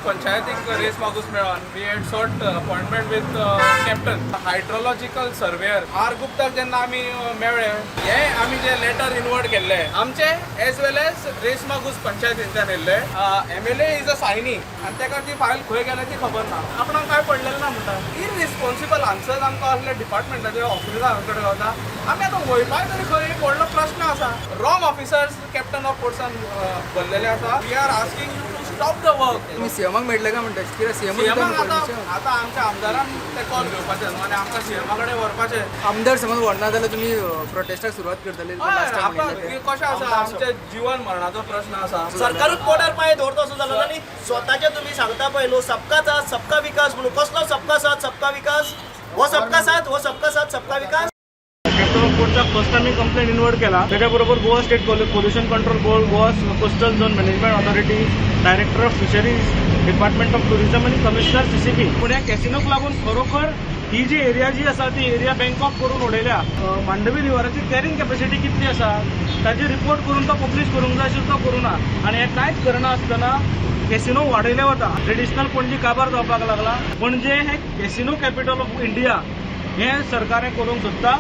पंचायतीक रेस मागूस मेळोन we had sought appointment with captain hydrological surveyor R गुप्ताक जेन्ना आमी मेळ्ळे हे आमी जे लेटर इनवर्ट केल्ले आमचे as well as Reis Magos पंचायतींतल्यान येयल्ले MLA इज अ सायनी आनी ताका ती फायल खंय गेल्या ती खबर ना आपणाक काय पडलेलें ना म्हणटा इररिस्पॉन्सिबल आन्सर्स आमकां असले डिपार्टमेंटाचे ऑफिसरां कडेन गावता आमी आतां वयपाक तरी खंय एक व्हडलो प्रश्न आसा रॉंग ऑफिसर्स कॅप्टन ऑफ फोर्सान भरलेले आसा we are asking you to stop the work तुम्ही सीएमाक मेळटले काय म्हणटा कित्याक सीएम आतां आमच्या आमदारान ते कॉल घेवपाचे आनी आमकां सीएमा कडेन व्हरपाचे आमदार समज व्हरना जाल्यार तुमी प्रोटेस्टाक सुरवात करतले कशें आसा आमचे जीवन मरणाचो प्रश्न आसा सरकारूच पोटार पांय दवरता असो जालो आनी स्वताचे तुम्ही सांगता पळय न्हू सबका साथ सबका विकास म्हणून कसलो सबका साथ सबका विकास हो सबका साथ सबका विकास कॅप्टन ऑफ पोर्टचा फर्स्ट टाइम कंप्लेंट इनवर्ट केला त्याच्याबरोबर Goa state pollution control board Goa coastal zone management authority director of fisheries department of tourism आणि कमिशनर CCP पुण्या कॅसिनोक लागून खरोखर ही जी एरिया जी आसा ती एरिया बँकॉक करून उडयल्या मांडवी रिव्हराची कॅरिंग कॅपॅसिटी कितली आसा ताची रिपोर्ट करून तो पब्लीश करूंक जाय आशिल्लो तो करूना आणि हे कांयच करना आसतना कॅसिनो वाडयले वता ट्रेडिशनल पणजी काबार जावपाक लागला म्हणजे हे कॅसिनो कॅपिटल ऑफ इंडिया हे सरकारान करूंक सोदता